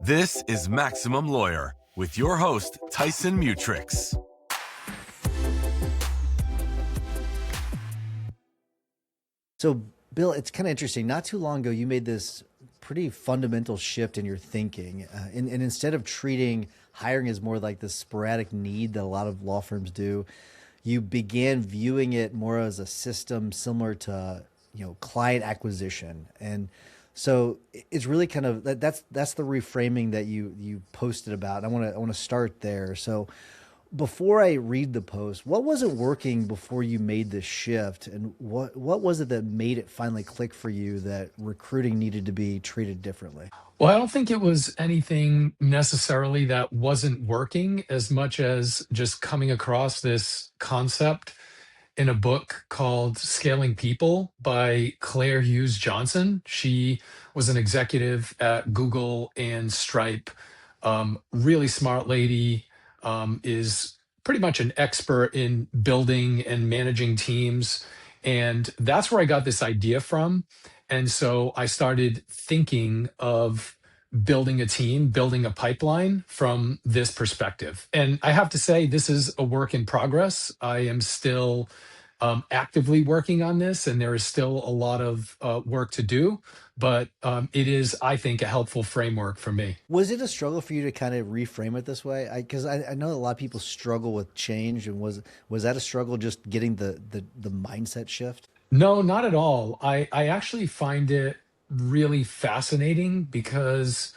This is Maximum Lawyer with your host, Tyson Mutrux. So, Bill, it's kind of interesting. Not too long ago, you made this pretty fundamental shift in your thinking. And instead of treating hiring as more like this sporadic need that a lot of law firms do, you began viewing it more as a system similar to, client acquisition. And so it's really kind of that's the reframing that you posted about. And I want to start there. So before I read the post, what wasn't working before you made this shift, and what was it that made it finally click for you that recruiting needed to be treated differently? Well, I don't think it was anything necessarily that wasn't working as much as just coming across this concept in a book called Scaling People by Claire Hughes Johnson. She was an executive at Google and Stripe. Really smart lady, is pretty much an expert in building and managing teams. And that's where I got this idea from. And so I started thinking of building a team, building a pipeline from this perspective. And I have to say, this is a work in progress. I am still actively working on this, and there is still a lot of work to do. But it is, I think, a helpful framework for me. Was it a struggle for you to kind of reframe it this way? Because I know a lot of people struggle with change, and was that a struggle just getting the mindset shift? No, not at all. I actually find it really fascinating because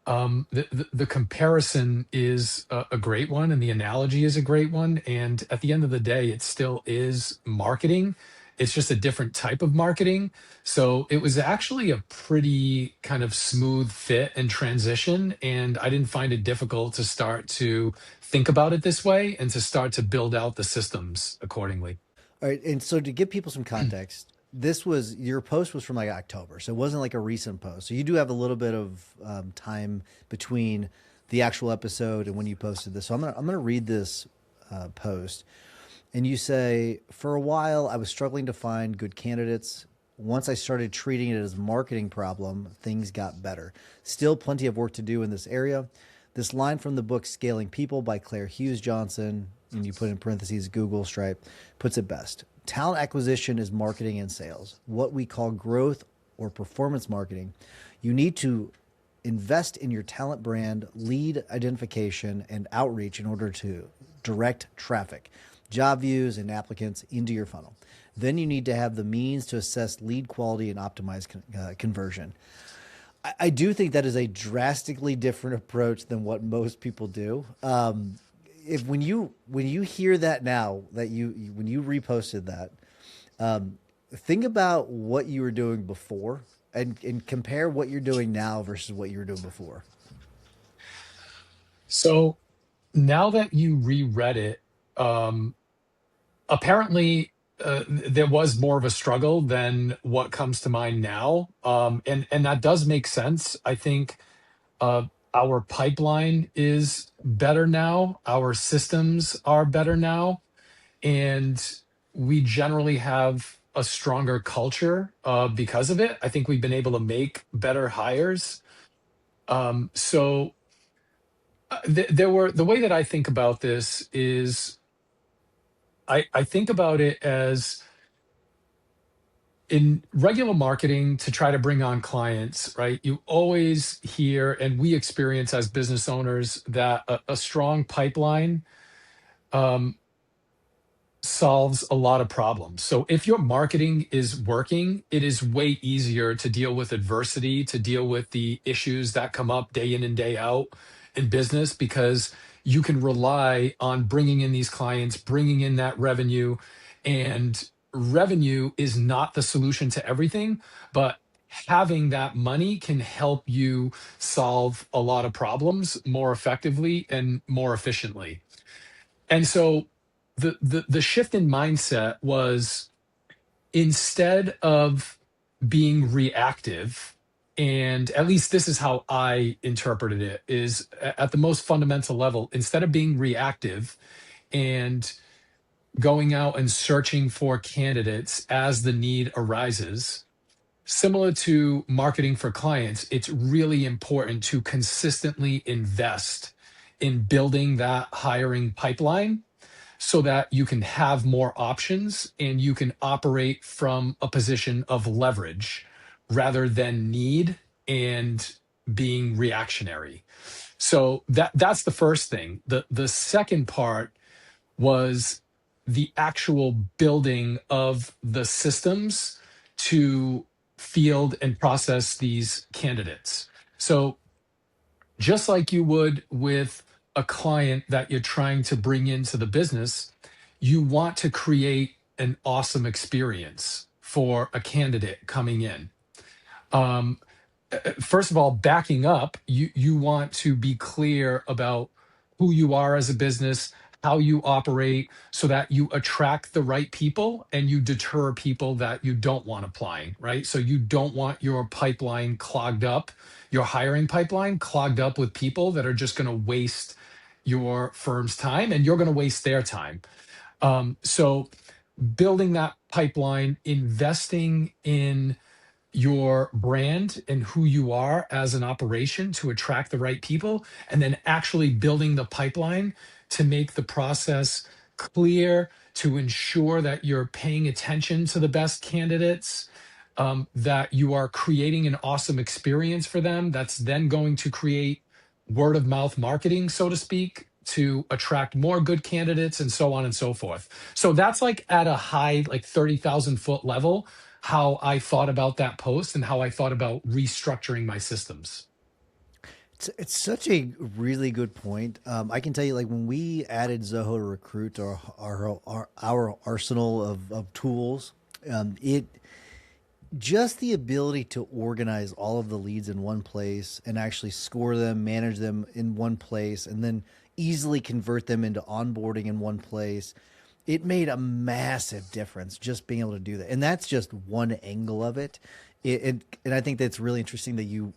the comparison is a great one, and the analogy is a great one. And at the end of the day, it still is marketing. It's just a different type of marketing. So it was actually a pretty kind of smooth fit and transition. And I didn't find it difficult to start to think about it this way and to start to build out the systems accordingly. All right, and so to give people some context, this was your post was from like October, so it wasn't like a recent post. So you do have a little bit of time between the actual episode and when you posted this. So I'm gonna read this post, and you say, for a while I was struggling to find good candidates. Once I started treating it as a marketing problem, things got better. Still plenty of work to do in this area. This line from the book Scaling People by Claire Hughes Johnson, and you put in parentheses Google Stripe, puts it best. Talent acquisition is marketing and sales, what we call growth or performance marketing. You need to invest in your talent brand, lead identification, and outreach in order to direct traffic, job views, and applicants into your funnel. Then you need to have the means to assess lead quality and optimize conversion. I do think that is a drastically different approach than what most people do. If when you hear that now that when you reposted that, think about what you were doing before and compare what you're doing now versus what you were doing before. So now that you reread it, apparently there was more of a struggle than what comes to mind now, and that does make sense. I think uh, our pipeline is better now, our systems are better now, and we generally have a stronger culture because of it. I think we've been able to make better hires. So there were the way that I think about this is I think about it as in regular marketing to try to bring on clients, right? You always hear, and we experience as business owners, that a strong pipeline um, solves a lot of problems. So if your marketing is working, it is way easier to deal with adversity, to deal with the issues that come up day in and day out in business, because you can rely on bringing in these clients, bringing in that revenue. And revenue is not the solution to everything, but having that money can help you solve a lot of problems more effectively and more efficiently. And so the shift in mindset was, instead of being reactive, and at least this is how I interpreted it, is at the most fundamental level, instead of being reactive and going out and searching for candidates as the need arises, similar to marketing for clients, it's really important to consistently invest in building that hiring pipeline so that you can have more options and you can operate from a position of leverage rather than need and being reactionary. So that's the first thing. The second part was the actual building of the systems to field and process these candidates. So just like you would with a client that you're trying to bring into the business, you want to create an awesome experience for a candidate coming in. Um, First of all, backing up, you want to be clear about who you are as a business, how you operate, so that you attract the right people and you deter people that you don't want applying, right? So you don't want your pipeline clogged up, your hiring pipeline clogged up with people that are just going to waste your firm's time and you're going to waste their time. So building that pipeline, investing in your brand and who you are as an operation to attract the right people, and then actually building the pipeline to make the process clear, to ensure that you're paying attention to the best candidates, that you are creating an awesome experience for them that's then going to create word of mouth marketing, so to speak, to attract more good candidates and so on and so forth. So that's like at a high, like 30,000 foot level, how I thought about that post and how I thought about restructuring my systems. It's such a really good point. I can tell you, like when we added Zoho to Recruit to our arsenal of tools, it just the ability to organize all of the leads in one place and actually score them, manage them in one place, and then easily convert them into onboarding in one place. It made a massive difference just being able to do that. And that's just one angle of it. And I think that's really interesting that you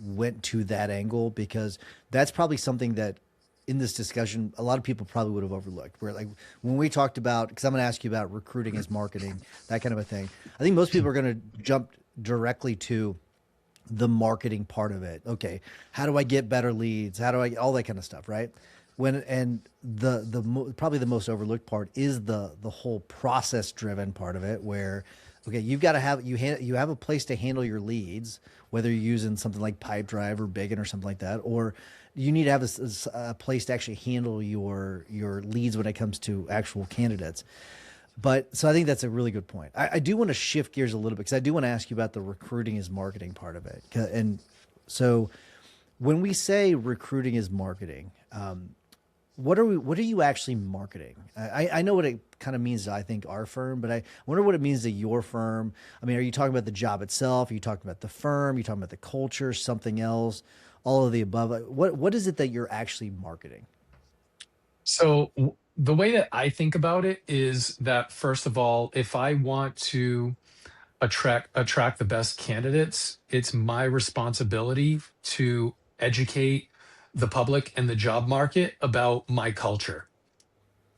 went to that angle, because that's probably something that in this discussion a lot of people probably would have overlooked. Where like when we talked about, because I'm going to ask you about recruiting as marketing, that kind of a thing. I think most people are going to jump directly to the marketing part of it. Okay, how do I get better leads? How do I all that kind of stuff, right? When and probably the most overlooked part is the whole process driven part of it, where okay, you've got to have you have a place to handle your leads, whether you're using something like Pipedrive or Biggin or something like that, or you need to have a place to actually handle your leads when it comes to actual candidates. But so I think that's a really good point. I do want to shift gears a little bit because I do want to ask you about the recruiting is marketing part of it. And so when we say recruiting is marketing, what are you actually marketing? I know what it kind of means to, I think, our firm, but I wonder what it means to your firm. I mean, are you talking about the job itself? Are you talking about the firm? Are you talking about the culture, something else, all of the above? What is it that you're actually marketing? So the way that I think about it is that, first of all, if I want to attract the best candidates, it's my responsibility to educate the public and the job market about my culture.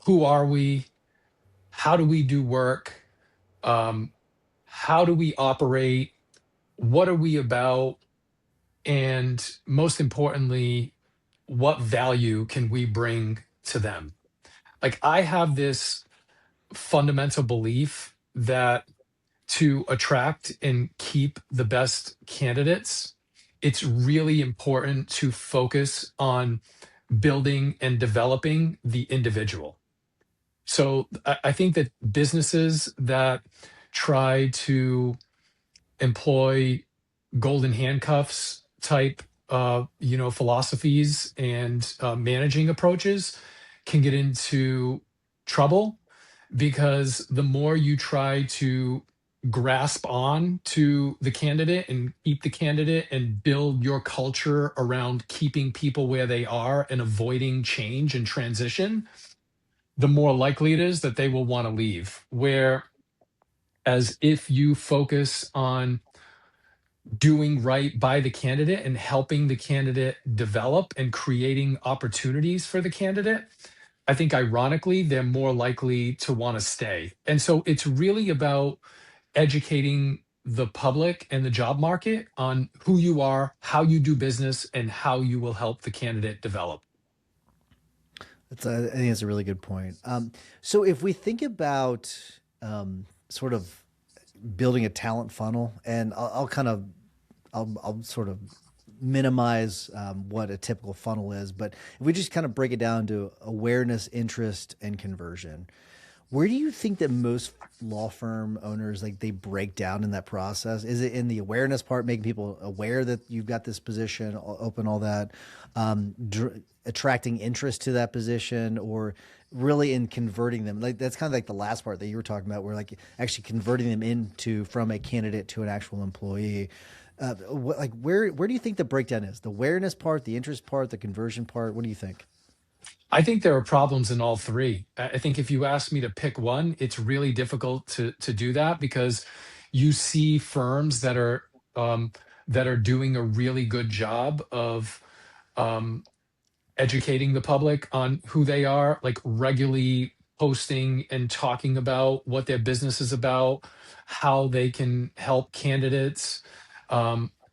Who are we? How do we do work? Um, how do we operate? What are we about? And most importantly, what value can we bring to them? Like, I have this fundamental belief that to attract and keep the best candidates, it's really important to focus on building and developing the individual. So I think that businesses that try to employ golden handcuffs type philosophies and managing approaches can get into trouble, because the more you try to grasp on to the candidate and keep the candidate and build your culture around keeping people where they are and avoiding change and transition, the more likely it is that they will want to leave. Whereas if you focus on doing right by the candidate and helping the candidate develop and creating opportunities for the candidate, I think ironically, they're more likely to want to stay. And so it's really about educating the public and the job market on who you are, how you do business, and how you will help the candidate develop. I think it's a really good point. So if we think about sort of building a talent funnel, and I'll sort of minimize what a typical funnel is, but if we just kind of break it down to awareness, interest, and conversion, where do you think that most law firm owners like they break down in that process? Is it in the awareness part, making people aware that you've got this position open, all that, attracting interest to that position, or really in converting them? Like that's kind of like the last part that you were talking about, where like actually converting them into from a candidate to an actual employee. Where do you think the breakdown is? The awareness part, the interest part, the conversion part. What do you think? I think there are problems in all three. I think if you ask me to pick one, it's really difficult to do that because you see firms that are doing a really good job of um, educating the public on who they are, like regularly posting and talking about what their business is about, how they can help candidates.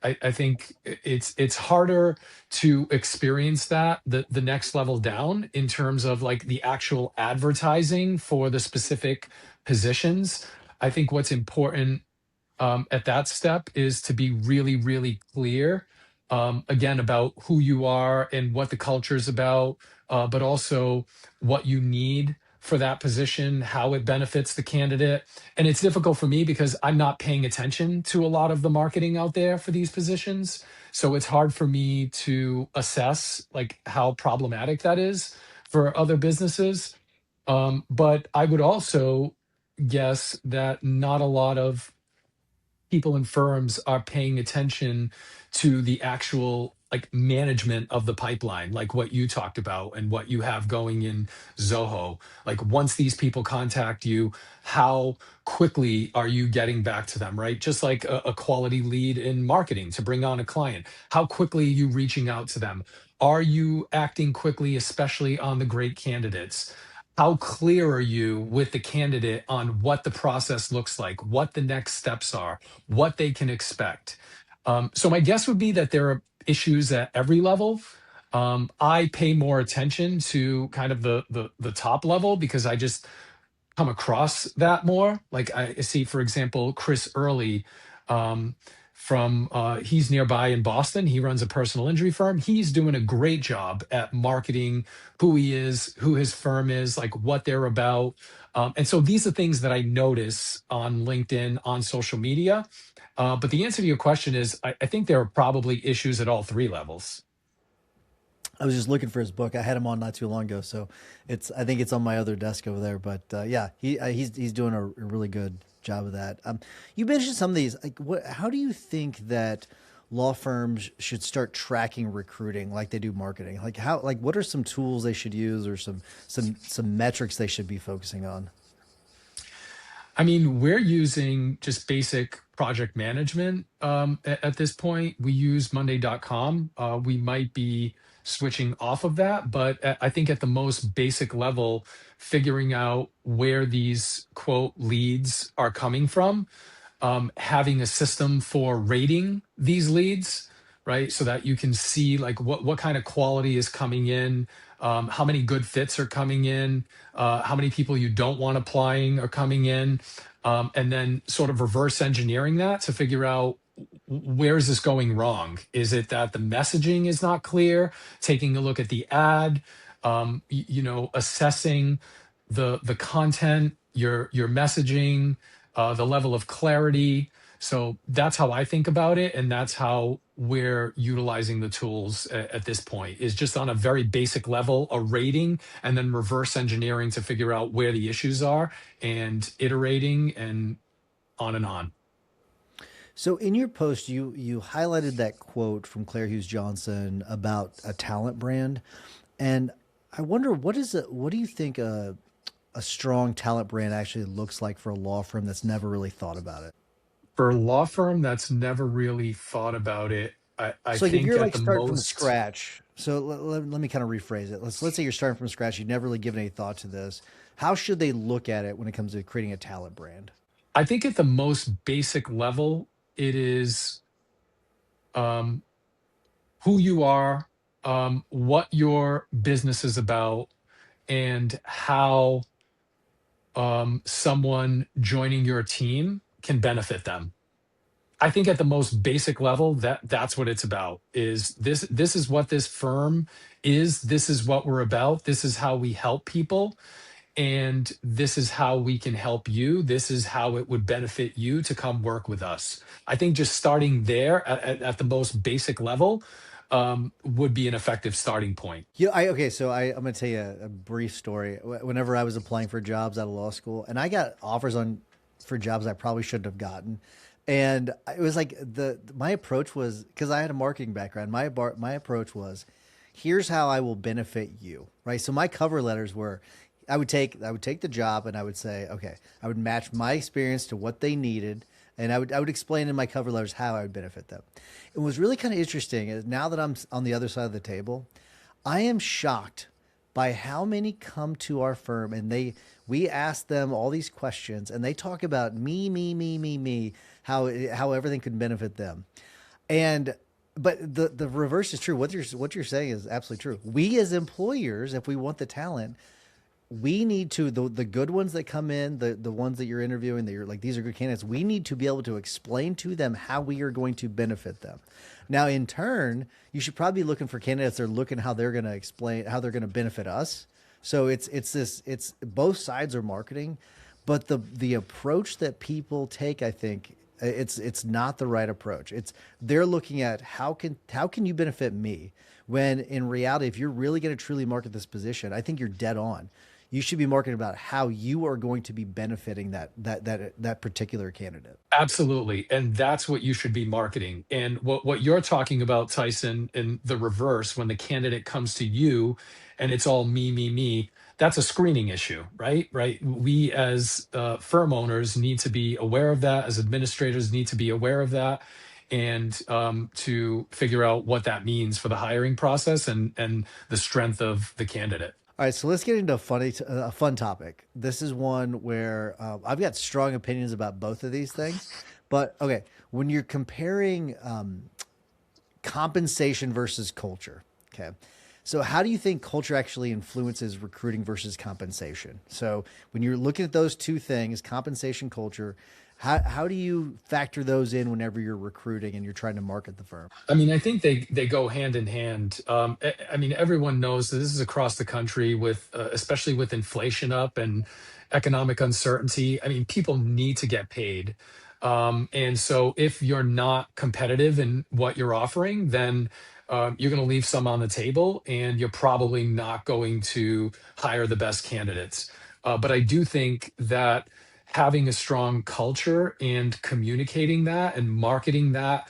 I think it's harder to experience that the next level down in terms of like the actual advertising for the specific positions. I think what's important at that step is to be really, really clear, again, about who you are and what the culture is about, but also what you need for that position, how it benefits the candidate. And it's difficult for me because I'm not paying attention to a lot of the marketing out there for these positions. So it's hard for me to assess like how problematic that is for other businesses. But I would also guess that not a lot of people and firms are paying attention to the actual like management of the pipeline, like what you talked about and what you have going in Zoho. Like once these people contact you, how quickly are you getting back to them, right? Just like a quality lead in marketing to bring on a client. How quickly are you reaching out to them? Are you acting quickly, especially on the great candidates? How clear are you with the candidate on what the process looks like, what the next steps are, what they can expect? So my guess would be that there are issues at every level. I pay more attention to kind of the top level because I just come across that more. Like I see, for example, Chris Early from he's nearby in Boston. He runs a personal injury firm. He's doing a great job at marketing who he is, who his firm is, like what they're about. And so these are things that I notice on LinkedIn, on social media. But the answer to your question is I think there are probably issues at all three levels. I was just looking for his book. I had him on not too long ago, so I think it's on my other desk over there. But yeah, he's doing a really good job of that. You mentioned some of these. Like, how do you think that law firms should start tracking recruiting like they do marketing? Like what are some tools they should use, or some metrics they should be focusing on? I mean, we're using just basic project management at this point. We use Monday.com. We might be switching off of that, but I think at the most basic level, figuring out where these quote leads are coming from, having a system for rating these leads, right? So that you can see like what kind of quality is coming in, how many good fits are coming in, how many people you don't want applying are coming in, and then sort of reverse engineering that to figure out where is this going wrong? Is it that the messaging is not clear? Taking a look at the ad, assessing the content, your messaging, the level of clarity. So that's how I think about it, and that's how we're utilizing the tools at this point. Is just on a very basic level, a rating, and then reverse engineering to figure out where the issues are, and iterating and on and on. So in your post, you highlighted that quote from Claire Hughes Johnson about a talent brand, and I wonder what do you think a strong talent brand actually looks like for a law firm that's never really thought about it? For a law firm that's never really thought about it, I So like if think you're at like the starting from most. scratch, so let me kind of rephrase it. Let's say you're starting from scratch. You've never really given any thought to this. How should they look at it when it comes to creating a talent brand? I think at the most basic level, it is um, who you are, what your business is about, and how someone joining your team can benefit them. I think at the most basic level, that's what it's about. Is this is what this firm is. This is what we're about. This is how we help people, and this is how we can help you. This is how it would benefit you to come work with us. I think just starting there at the most basic level would be an effective starting point. Okay, so I'm going to tell you a brief story. Whenever I was applying for jobs out of law school, and I got offers on for jobs I probably shouldn't have gotten, and it was like my approach was, because I had a marketing background. My approach was, here's how I will benefit you, right? So my cover letters were, I would take the job and I would say, okay, I would match my experience to what they needed, and I would explain in my cover letters how I would benefit them. It was really kind of interesting is now that I'm on the other side of the table, I am shocked by how many come to our firm and we ask them all these questions and they talk about me, how everything could benefit them. And but the reverse is true. What you're saying is absolutely true. We as employers, if we want the talent, we need to the good ones that come in, the ones that you're interviewing, that you're like, these are good candidates, we need to be able to explain to them how we are going to benefit them. Now in turn, you should probably be looking for candidates that are looking how they're going to explain how they're going to benefit us. So it's both sides are marketing, but the approach that people take, I think it's not the right approach. It's they're looking at how can you benefit me, when in reality, if you're really going to truly market this position, I think you're dead on. You should be marketing about how you are going to be benefiting that particular candidate. Absolutely. And that's what you should be marketing. And what you're talking about, Tyson, in the reverse, when the candidate comes to you and it's all me, that's a screening issue, right? Right. We as firm owners need to be aware of that, as administrators need to be aware of that, and to figure out what that means for the hiring process and the strength of the candidate. All right, so let's get into a fun topic. This is one where I've got strong opinions about both of these things. But okay, when you're comparing compensation versus culture, okay, so how do you think culture actually influences recruiting versus compensation? So when you're looking at those two things, compensation, culture, how do you factor those in whenever you're recruiting and you're trying to market the firm? I mean, I think they go hand in hand. I mean, everyone knows that this is across the country with, especially with inflation up and economic uncertainty. I mean, people need to get paid. And so if you're not competitive in what you're offering, then you're going to leave some on the table and you're probably not going to hire the best candidates. But I do think that having a strong culture and communicating that and marketing that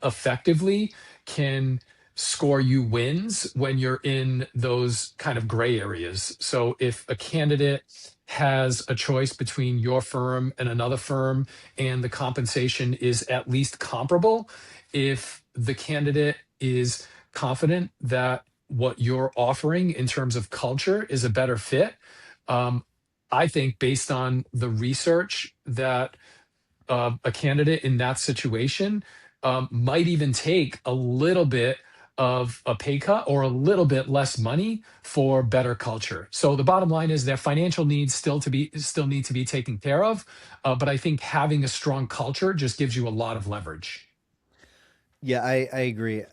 effectively can score you wins when you're in those kind of gray areas. So if a candidate has a choice between your firm and another firm and the compensation is at least comparable, if the candidate is confident that what you're offering in terms of culture is a better fit, um, I think based on the research that a candidate in that situation might even take a little bit of a pay cut or a little bit less money for better culture. So the bottom line is their financial needs still need to be taken care of, but I think having a strong culture just gives you a lot of leverage. Yeah, I agree.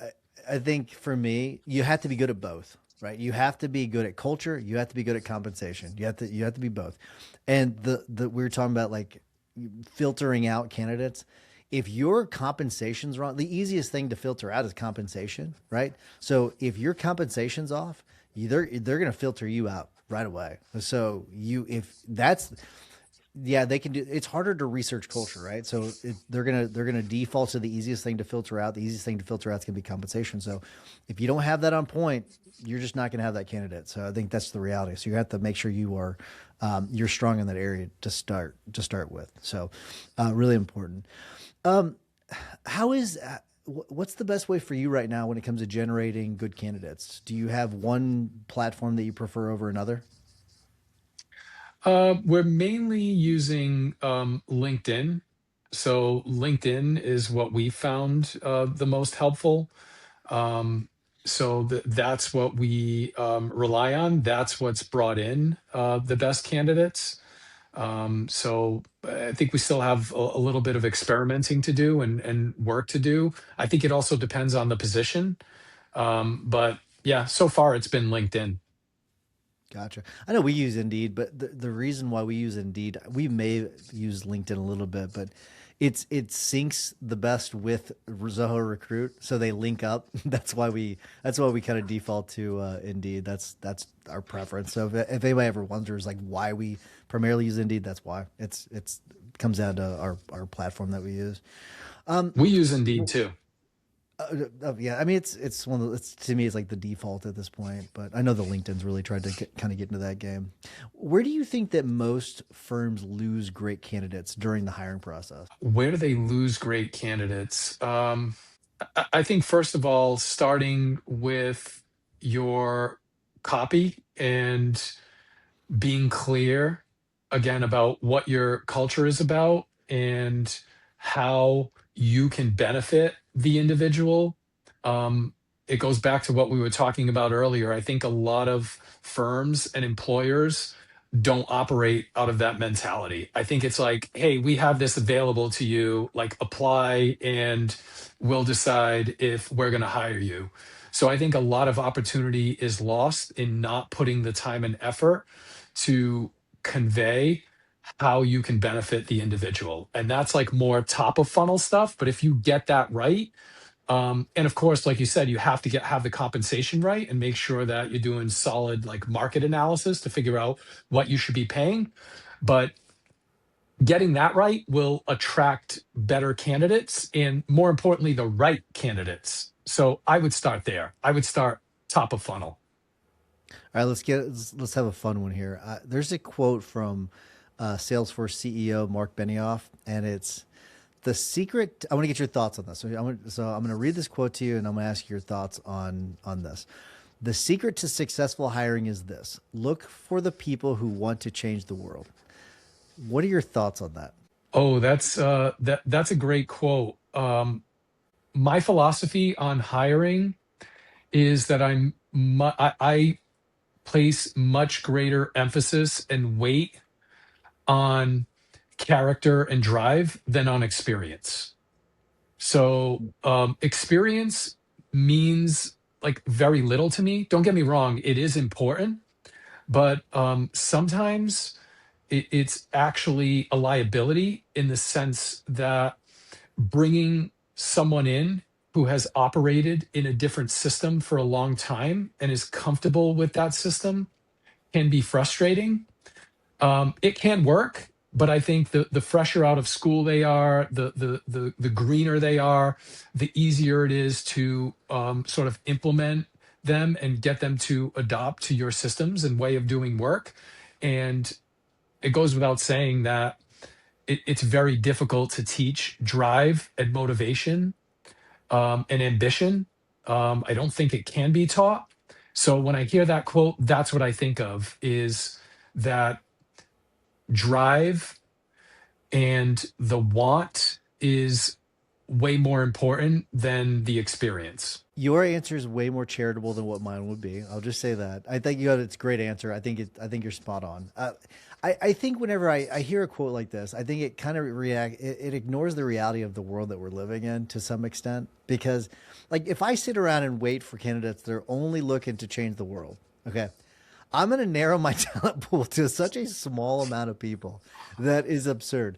I think for me, you have to be good at both, right? You have to be good at culture. You have to be good at compensation. You have to be both. And the we were talking about like filtering out candidates. If your compensation's wrong, the easiest thing to filter out is compensation, right? So if your compensation's off, they're going to filter you out right away. So if that's yeah, they can do. It's harder to research culture, right? So they're gonna default to the easiest thing to filter out. The easiest thing to filter out is gonna be compensation. So if you don't have that on point, you're just not gonna have that candidate. So I think that's the reality. So you have to make sure you're strong in that area to start with. So really important. Um, how is what's the best way for you right now when it comes to generating good candidates? Do you have one platform that you prefer over another? We're mainly using LinkedIn. So LinkedIn is what we found the most helpful. Um, so that's what we rely on. That's what's brought in the best candidates. So I think we still have a little bit of experimenting to do and work to do. I think it also depends on the position. But yeah, so far it's been LinkedIn. Gotcha. I know we use Indeed, but the reason why we use Indeed, we may use LinkedIn a little bit, but it syncs the best with Zoho Recruit, so they link up. That's why we kind of default to Indeed. That's our preference. So if anybody ever wonders like why we primarily use Indeed, that's why. It's comes down to our platform that we use. We use Indeed too. Yeah, I mean it's one of it's to me it's like the default at this point, but I know the LinkedIn's really tried to kind of get into that game. Where do you think that most firms lose great candidates during the hiring process? Where do they lose great candidates? I think first of all, starting with your copy and being clear again about what your culture is about and how you can benefit the individual. Um, it goes back to what we were talking about earlier. I think a lot of firms and employers don't operate out of that mentality. I think it's like, hey, we have this available to you, like apply and we'll decide if we're going to hire you. So I think a lot of opportunity is lost in not putting the time and effort to convey how you can benefit the individual. And that's like more top of funnel stuff. But if you get that right, and of course, like you said, you have to have the compensation right and make sure that you're doing solid like market analysis to figure out what you should be paying. But getting that right will attract better candidates and more importantly, the right candidates. So I would start there. I would start top of funnel. All right, let's have a fun one here. There's a quote from Salesforce CEO Mark Benioff, and it's the secret. I want to get your thoughts on this. So I'm going to read this quote to you, and I'm going to ask your thoughts on this. The secret to successful hiring is this: look for the people who want to change the world. What are your thoughts on that? Oh, that's a great quote. My philosophy on hiring is that I place much greater emphasis and weight on character and drive than on experience. So experience means like very little to me. Don't get me wrong, it is important, but sometimes it's actually a liability in the sense that bringing someone in who has operated in a different system for a long time and is comfortable with that system can be frustrating. It can work, but I think the fresher out of school they are, the greener they are, the easier it is to sort of implement them and get them to adopt to your systems and way of doing work. And it goes without saying that it's very difficult to teach drive and motivation and ambition. I don't think it can be taught. So when I hear that quote, that's what I think of is that drive and the want is way more important than the experience. Your answer is way more charitable than what mine would be. I'll just say that. I think you got it's a great answer. I think you're spot on. I think whenever I hear a quote like this, I think it kind of it ignores the reality of the world that we're living in to some extent. Because, like, if I sit around and wait for candidates that are only looking to change the world, okay, I'm going to narrow my talent pool to such a small amount of people that is absurd.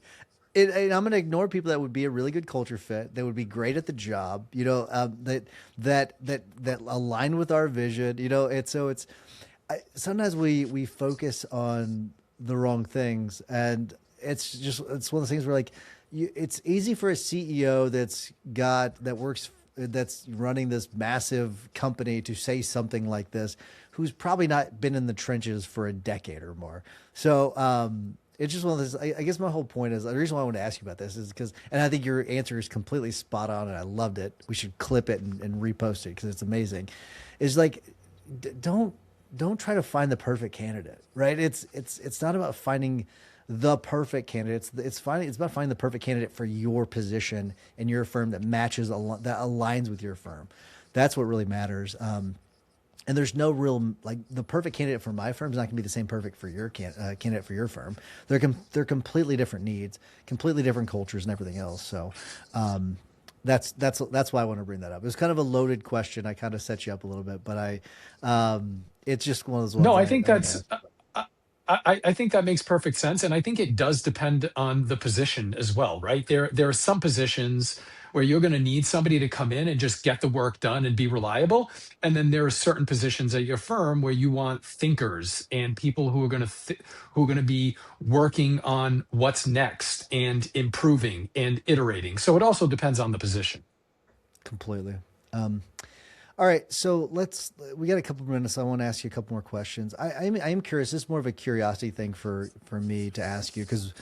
And I'm going to ignore people that would be a really good culture fit, that would be great at the job, that align with our vision, sometimes we focus on the wrong things, and it's one of those things where like it's easy for a CEO that's running this massive company to say something like this, who's probably not been in the trenches for a decade or more. So it's just one of those. I guess my whole point is the reason why I wanted to ask you about this is because, and I think your answer is completely spot on, and I loved it. We should clip it and repost it because it's amazing. Is like, don't don't try to find the perfect candidate, right? It's not about finding the perfect candidate. It's about finding the perfect candidate for your position in your firm that that aligns with your firm. That's what really matters. And there's no real, like, the perfect candidate for my firm is not going to be the same perfect for your candidate for your firm. They're completely different needs, completely different cultures, and everything else. So that's why I want to bring that up. It was kind of a loaded question. I kind of set you up a little bit, but it's just one of those ones. No, I think that's. I think that makes perfect sense, and I think it does depend on the position as well, right? There are some positions where you're going to need somebody to come in and just get the work done and be reliable, and then there are certain positions at your firm where you want thinkers and people who are going to who are going to be working on what's next and improving and iterating. So it also depends on the position. Completely. All right, so we got a couple of minutes. I want to ask you a couple more questions. I am curious. This is more of a curiosity thing for me to ask you, because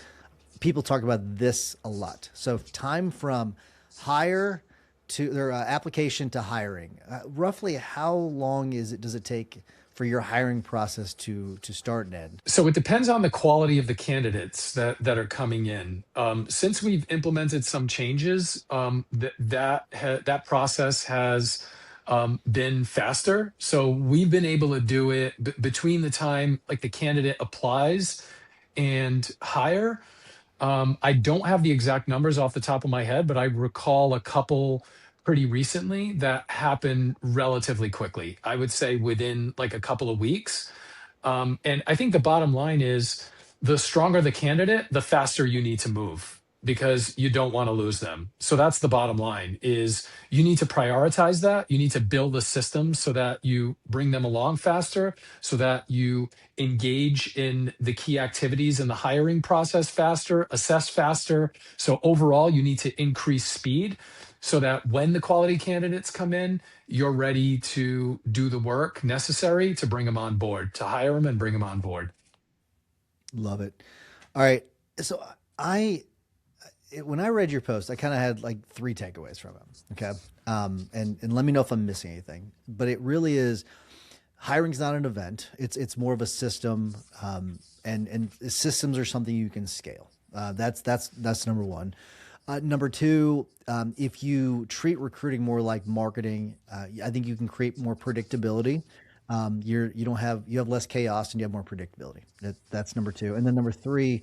people talk about this a lot. So time from hire to their application to hiring, roughly how long does it take for your hiring process to start and end? So it depends on the quality of the candidates that are coming in. Since we've implemented some changes, that process has been faster. So we've been able to do it between the time like the candidate applies and hire. I don't have the exact numbers off the top of my head, but I recall a couple pretty recently that happened relatively quickly. I would say within like a couple of weeks. And I think the bottom line is the stronger the candidate, the faster you need to move because you don't want to lose them. So that's the bottom line is you need to prioritize that. You need to build a system so that you bring them along faster, so that you engage in the key activities in the hiring process faster, assess faster. So overall, you need to increase speed so that when the quality candidates come in, you're ready to do the work necessary to bring them on board, to hire them and bring them on board. Love it. All right. So when I read your post, I kind of had like three takeaways from it. Okay. And let me know if I'm missing anything, but it really is, hiring's not an event. It's more of a system. And systems are something you can scale. That's number one. Number two, if you treat recruiting more like marketing, I think you can create more predictability. You have less chaos and you have more predictability. That's number two. And then number three,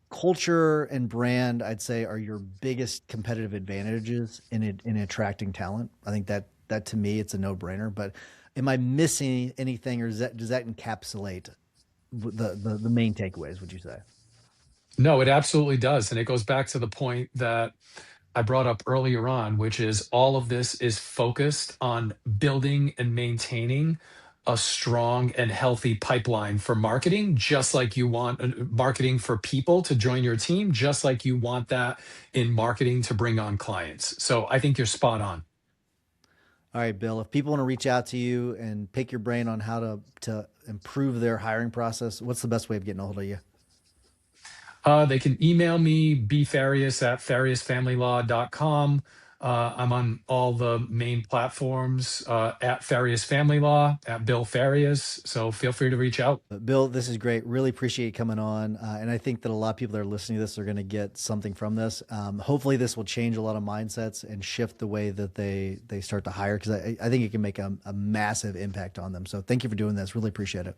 culture and brand, I'd say, are your biggest competitive advantages in attracting talent. I think that to me, it's a no-brainer. But am I missing anything, or does that encapsulate the main takeaways, would you say? No, it absolutely does. And it goes back to the point that I brought up earlier on, which is all of this is focused on building and maintaining a strong and healthy pipeline for marketing, just like you want marketing for people to join your team, just like you want that in marketing to bring on clients. So I think you're spot on. All right, Bill, if people want to reach out to you and pick your brain on how to improve their hiring process, what's the best way of getting a hold of you? They can email me, bfarias@fariasfamilylaw.com. I'm on all the main platforms at Farias Family Law, at Bill Farias. So feel free to reach out. Bill, this is great. Really appreciate you coming on. And I think that a lot of people that are listening to this are going to get something from this. Hopefully this will change a lot of mindsets and shift the way that they start to hire, because I think it can make a massive impact on them. So thank you for doing this. Really appreciate it.